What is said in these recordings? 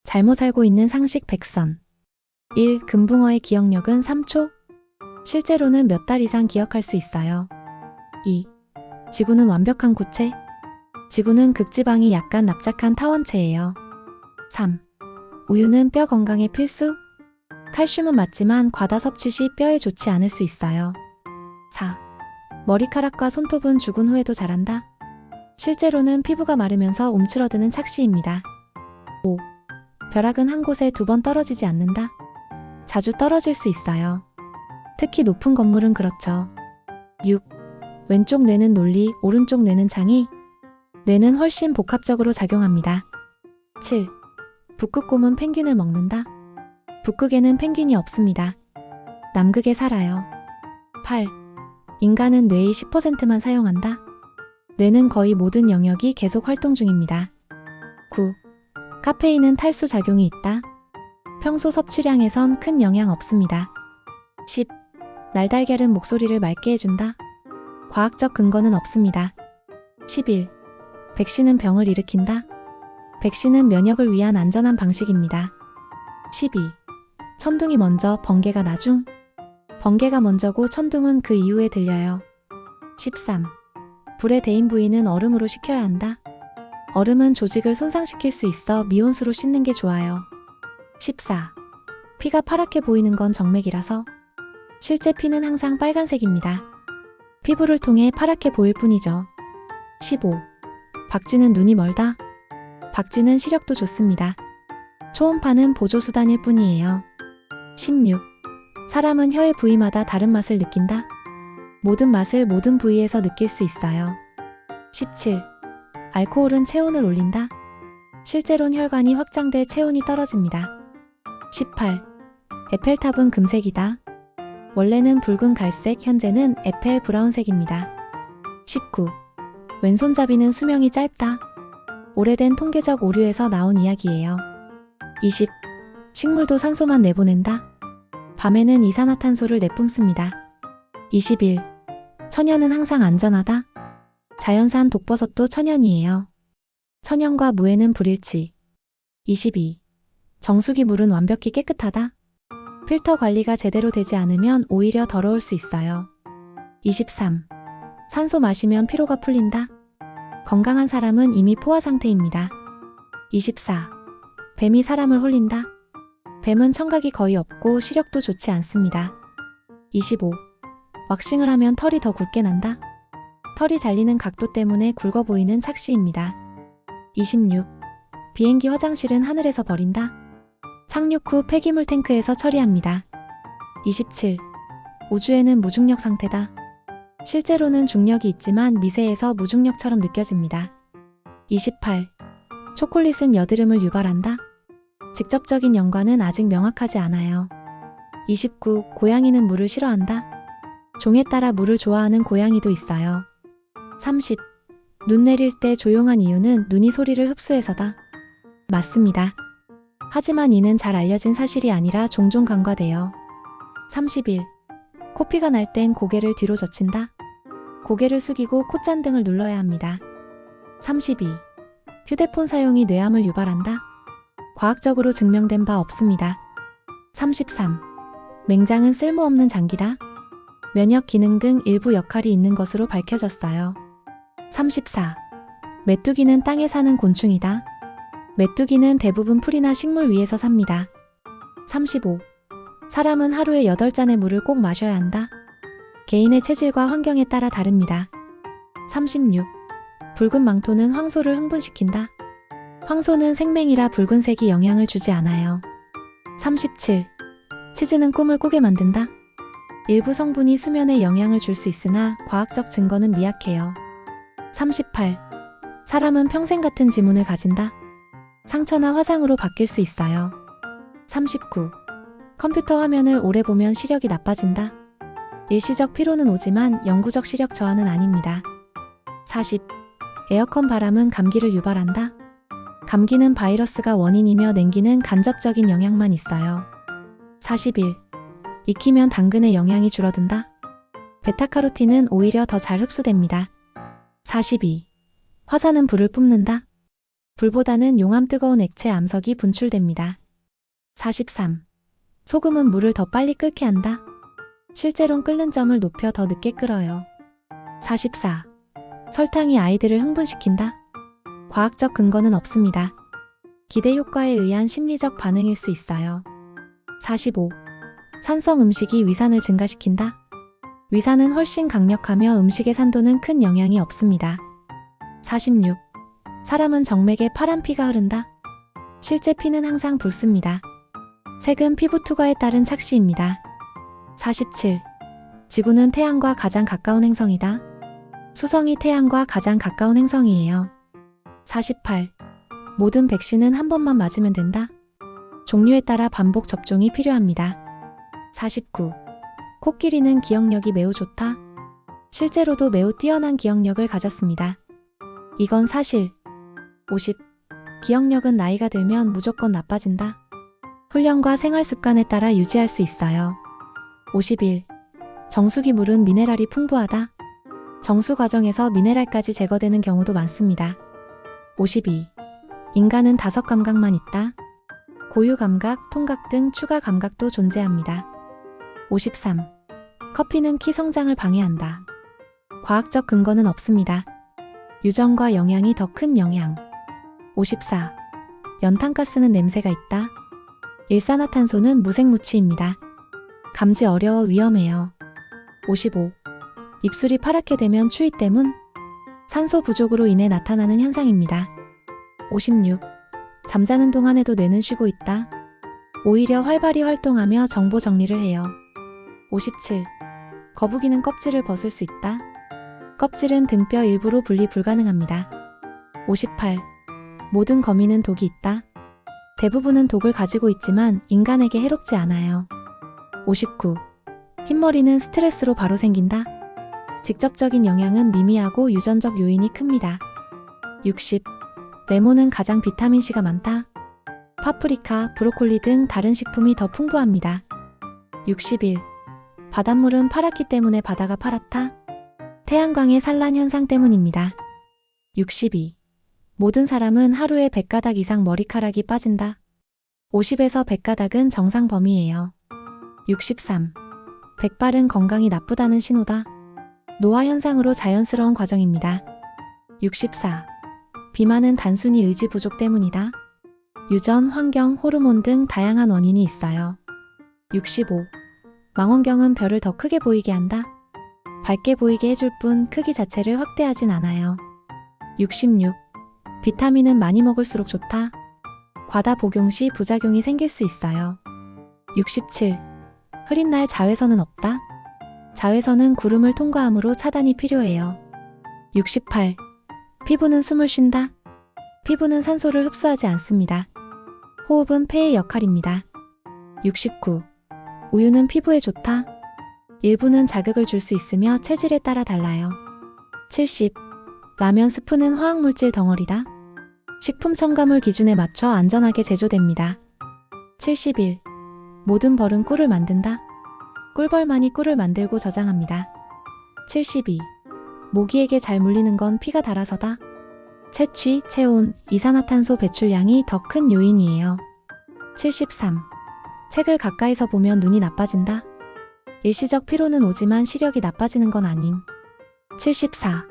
잘못 알고 있는 상식 100선. 1. 금붕어의 기억력은 3초? 실제로는 몇 달 이상 기억할 수 있어요. 2. 지구는 완벽한 구체? 지구는 극지방이 약간 납작한 타원체예요. 3. 우유는 뼈 건강에 필수? 칼슘은 맞지만 과다 섭취 시 뼈에 좋지 않을 수 있어요. 4. 머리카락과 손톱은 죽은 후에도 자란다? 실제로는 피부가 마르면서 움츠러드는 착시입니다. 5. 벼락은 한 곳에 2번 떨어지지 않는다? 자주 떨어질 수 있어요. 특히 높은 건물은 그렇죠. 6. 왼쪽 뇌는 논리, 오른쪽 뇌는 창의? 뇌는 훨씬 복합적으로 작용합니다. 7. 북극곰은 펭귄을 먹는다? 북극에는 펭귄이 없습니다. 남극에 살아요. 8. 인간은 뇌의 10%만 사용한다? 뇌는 거의 모든 영역이 계속 활동 중입니다. 9. 카페인은 탈수 작용이 있다? 평소 섭취량에선 큰 영향 없습니다. 10. 날달걀은 목소리를 맑게 해준다? 과학적 근거는 없습니다. 11. 백신은 병을 일으킨다? 백신은 면역을 위한 안전한 방식입니다. 12. 천둥이 먼저, 번개가 나중? 번개가 먼저고 천둥은 그 이후에 들려요. 13. 불에 데인 부위는 얼음으로 식혀야 한다? 얼음은 조직을 손상시킬 수 있어 미온수로 씻는 게 좋아요. 14. 피가 파랗게 보이는 건 정맥이라서? 실제 피는 항상 빨간색입니다. 피부를 통해 파랗게 보일 뿐이죠. 15. 박쥐는 눈이 멀다? 박쥐는 시력도 좋습니다. 초음파는 보조수단일 뿐이에요. 16. 사람은 혀의 부위마다 다른 맛을 느낀다? 모든 맛을 모든 부위에서 느낄 수 있어요. 17. 알코올은 체온을 올린다? 실제론 혈관이 확장돼 체온이 떨어집니다. 18. 에펠탑은 금색이다? 원래는 붉은 갈색, 현재는 에펠 브라운색입니다. 19. 왼손잡이는 수명이 짧다? 오래된 통계적 오류에서 나온 이야기예요. 20. 식물도 산소만 내보낸다? 밤에는 이산화탄소를 내뿜습니다. 21. 천연은 항상 안전하다? 자연산 독버섯도 천연이에요. 천연과 무해는 불일치. 22. 정수기 물은 완벽히 깨끗하다? 필터 관리가 제대로 되지 않으면 오히려 더러울 수 있어요. 23. 산소 마시면 피로가 풀린다? 건강한 사람은 이미 포화 상태입니다. 24. 뱀이 사람을 홀린다? 뱀은 청각이 거의 없고 시력도 좋지 않습니다. 25. 왁싱을 하면 털이 더 굵게 난다? 털이 잘리는 각도 때문에 굵어 보이는 착시입니다. 26. 비행기 화장실은 하늘에서 버린다? 착륙 후 폐기물 탱크에서 처리합니다. 27. 우주에는 무중력 상태다? 실제로는 중력이 있지만 미세해서 무중력처럼 느껴집니다. 28. 초콜릿은 여드름을 유발한다? 직접적인 연관은 아직 명확하지 않아요. 29. 고양이는 물을 싫어한다? 종에 따라 물을 좋아하는 고양이도 있어요. 30. 눈 내릴 때 조용한 이유는 눈이 소리를 흡수해서다? 맞습니다. 하지만 이는 잘 알려진 사실이 아니라 종종 간과돼요. 31. 코피가 날 땐 고개를 뒤로 젖힌다? 고개를 숙이고 콧잔등을 눌러야 합니다. 32. 휴대폰 사용이 뇌암을 유발한다? 과학적으로 증명된 바 없습니다. 33. 맹장은 쓸모없는 장기다? 면역 기능 등 일부 역할이 있는 것으로 밝혀졌어요. 34. 메뚜기는 땅에 사는 곤충이다? 메뚜기는 대부분 풀이나 식물 위에서 삽니다. 35. 사람은 하루에 8잔의 물을 꼭 마셔야 한다? 개인의 체질과 환경에 따라 다릅니다. 36. 붉은 망토는 황소를 흥분시킨다? 황소는 생맹이라 붉은색이 영향을 주지 않아요. 37. 치즈는 꿈을 꾸게 만든다? 일부 성분이 수면에 영향을 줄 수 있으나 과학적 증거는 미약해요. 38. 사람은 평생 같은 지문을 가진다? 상처나 화상으로 바뀔 수 있어요. 39. 컴퓨터 화면을 오래 보면 시력이 나빠진다? 일시적 피로는 오지만 영구적 시력 저하는 아닙니다. 40. 에어컨 바람은 감기를 유발한다? 감기는 바이러스가 원인이며 냉기는 간접적인 영향만 있어요. 41. 익히면 당근의 영양이 줄어든다? 베타카로틴은 오히려 더 잘 흡수됩니다. 42. 화산은 불을 뿜는다? 불보다는 용암 뜨거운 액체 암석이 분출됩니다. 43. 소금은 물을 더 빨리 끓게 한다. 실제론 끓는 점을 높여 더 늦게 끓어요. 44. 설탕이 아이들을 흥분시킨다. 과학적 근거는 없습니다. 기대 효과에 의한 심리적 반응일 수 있어요. 45. 산성 음식이 위산을 증가시킨다. 위산은 훨씬 강력하며 음식의 산도는 큰 영향이 없습니다. 46. 사람은 정맥에 파란 피가 흐른다. 실제 피는 항상 붉습니다. 색은 피부 투과에 따른 착시입니다. 47. 지구는 태양과 가장 가까운 행성이다. 수성이 태양과 가장 가까운 행성이에요. 48. 모든 백신은 한 번만 맞으면 된다. 종류에 따라 반복 접종이 필요합니다. 49. 코끼리는 기억력이 매우 좋다. 실제로도 매우 뛰어난 기억력을 가졌습니다. 이건 사실. 50. 기억력은 나이가 들면 무조건 나빠진다. 훈련과 생활 습관에 따라 유지할 수 있어요. 51. 정수기 물은 미네랄이 풍부하다. 정수 과정에서 미네랄까지 제거되는 경우도 많습니다. 52. 인간은 5감각만 있다. 고유 감각, 통각 등 추가 감각도 존재합니다. 53. 커피는 키 성장을 방해한다. 과학적 근거는 없습니다. 유전과 영양이 더 큰 영향. 54. 연탄가스는 냄새가 있다. 일산화탄소는 무색무취입니다. 감지 어려워 위험해요. 55. 입술이 파랗게 되면 추위 때문? 산소 부족으로 인해 나타나는 현상입니다. 56. 잠자는 동안에도 뇌는 쉬고 있다. 오히려 활발히 활동하며 정보 정리를 해요. 57. 거북이는 껍질을 벗을 수 있다. 껍질은 등뼈 일부로 분리 불가능합니다. 58. 모든 거미는 독이 있다. 대부분은 독을 가지고 있지만 인간에게 해롭지 않아요. 59. 흰머리는 스트레스로 바로 생긴다. 직접적인 영향은 미미하고 유전적 요인이 큽니다. 60. 레몬은 가장 비타민C가 많다. 파프리카, 브로콜리 등 다른 식품이 더 풍부합니다. 61. 바닷물은 파랗기 때문에 바다가 파랗다. 태양광의 산란 현상 때문입니다. 62. 모든 사람은 하루에 100가닥 이상 머리카락이 빠진다. 50에서 100가닥은 정상 범위예요. 63. 백발은 건강이 나쁘다는 신호다. 노화 현상으로 자연스러운 과정입니다. 64. 비만은 단순히 의지 부족 때문이다. 유전, 환경, 호르몬 등 다양한 원인이 있어요. 65. 망원경은 별을 더 크게 보이게 한다. 밝게 보이게 해줄 뿐 크기 자체를 확대하진 않아요. 66. 비타민은 많이 먹을수록 좋다. 과다 복용 시 부작용이 생길 수 있어요. 67. 흐린 날 자외선은 없다. 자외선은 구름을 통과함으로 차단이 필요해요. 68. 피부는 숨을 쉰다. 피부는 산소를 흡수하지 않습니다. 호흡은 폐의 역할입니다. 69. 우유는 피부에 좋다. 일부는 자극을 줄 수 있으며 체질에 따라 달라요. 70. 라면 스프는 화학물질 덩어리다. 식품 첨가물 기준에 맞춰 안전하게 제조됩니다. 71. 모든 벌은 꿀을 만든다. 꿀벌만이 꿀을 만들고 저장합니다. 72. 모기에게 잘 물리는 건 피가 달아서다. 채취, 체온, 이산화탄소 배출량이 더 큰 요인이에요. 73. 책을 가까이서 보면 눈이 나빠진다. 일시적 피로는 오지만 시력이 나빠지는 건 아님. 74.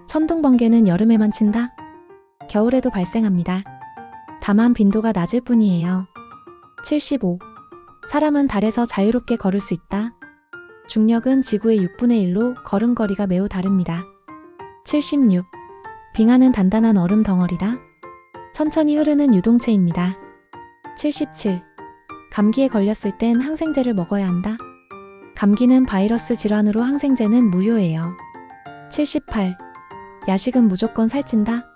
천둥번개는 여름에만 친다. 겨울에도 발생합니다. 다만 빈도가 낮을 뿐이에요. 75. 사람은 달에서 자유롭게 걸을 수 있다. 중력은 지구의 6분의 1로 걸음거리가 매우 다릅니다. 76. 빙하는 단단한 얼음 덩어리다. 천천히 흐르는 유동체입니다. 77. 감기에 걸렸을 땐 항생제를 먹어야 한다. 감기는 바이러스 질환으로 항생제는 무효예요. 78. 야식은 무조건 살찐다.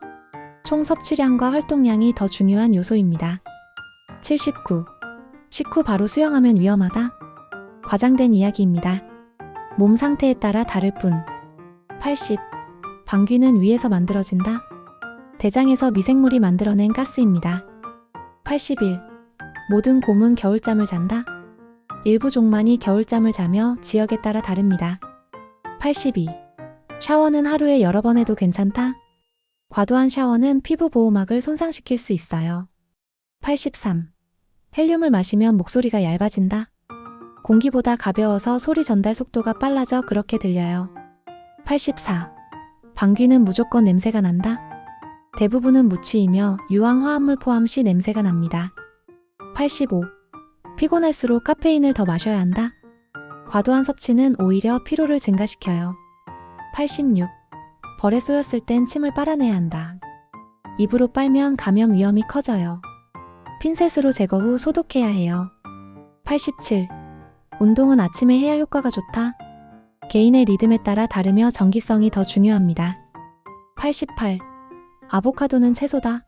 총 섭취량과 활동량이 더 중요한 요소입니다. 79. 식후 바로 수영하면 위험하다. 과장된 이야기입니다. 몸 상태에 따라 다를 뿐. 80. 방귀는 위에서 만들어진다. 대장에서 미생물이 만들어낸 가스입니다. 81. 모든 곰은 겨울잠을 잔다. 일부 종만이 겨울잠을 자며 지역에 따라 다릅니다. 82. 샤워는 하루에 여러 번 해도 괜찮다. 과도한 샤워는 피부 보호막을 손상시킬 수 있어요. 83. 헬륨을 마시면 목소리가 얇아진다. 공기보다 가벼워서 소리 전달 속도가 빨라져 그렇게 들려요. 84. 방귀는 무조건 냄새가 난다. 대부분은 무취이며 유황 화합물 포함 시 냄새가 납니다. 85. 피곤할수록 카페인을 더 마셔야 한다. 과도한 섭취는 오히려 피로를 증가시켜요. 86. 벌에 쏘였을 땐 침을 빨아내야 한다. 입으로 빨면 감염 위험이 커져요. 핀셋으로 제거 후 소독해야 해요. 87. 운동은 아침에 해야 효과가 좋다. 개인의 리듬에 따라 다르며 정기성이 더 중요합니다. 88. 아보카도는 채소다.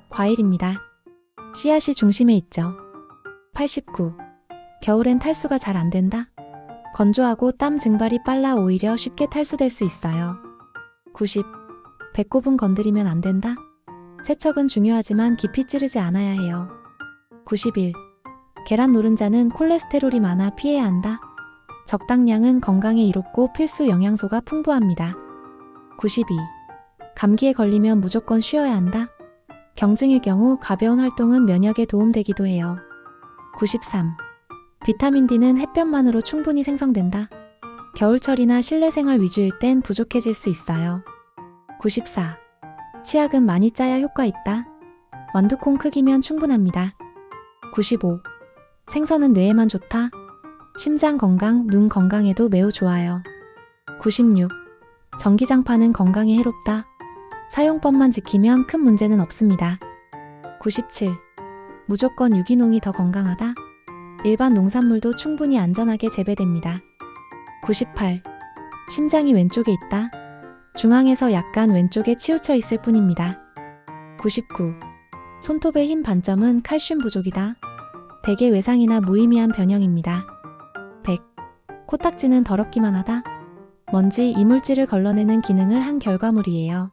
과일입니다. 씨앗이 중심에 있죠. 89. 겨울엔 탈수가 잘 안 된다. 건조하고 땀 증발이 빨라 오히려 쉽게 탈수될 수 있어요. 90. 배꼽은 건드리면 안 된다. 세척은 중요하지만 깊이 찌르지 않아야 해요. 91. 계란 노른자는 콜레스테롤이 많아 피해야 한다. 적당량은 건강에 이롭고 필수 영양소가 풍부합니다. 92. 감기에 걸리면 무조건 쉬어야 한다. 경증일 경우 가벼운 활동은 면역에 도움되기도 해요. 93. 비타민 D는 햇볕만으로 충분히 생성된다. 겨울철이나 실내 생활 위주일 땐 부족해질 수 있어요. 94. 치약은 많이 짜야 효과 있다. 완두콩 크기면 충분합니다. 95. 생선은 뇌에만 좋다. 심장 건강, 눈 건강에도 매우 좋아요. 96. 전기장판은 건강에 해롭다. 사용법만 지키면 큰 문제는 없습니다. 97. 무조건 유기농이 더 건강하다. 일반 농산물도 충분히 안전하게 재배됩니다. 98. 심장이 왼쪽에 있다. 중앙에서 약간 왼쪽에 치우쳐 있을 뿐입니다. 99. 손톱의 흰 반점은 칼슘 부족이다. 대개 외상이나 무의미한 변형입니다. 100. 코딱지는 더럽기만 하다. 먼지, 이물질을 걸러내는 기능을 한 결과물이에요.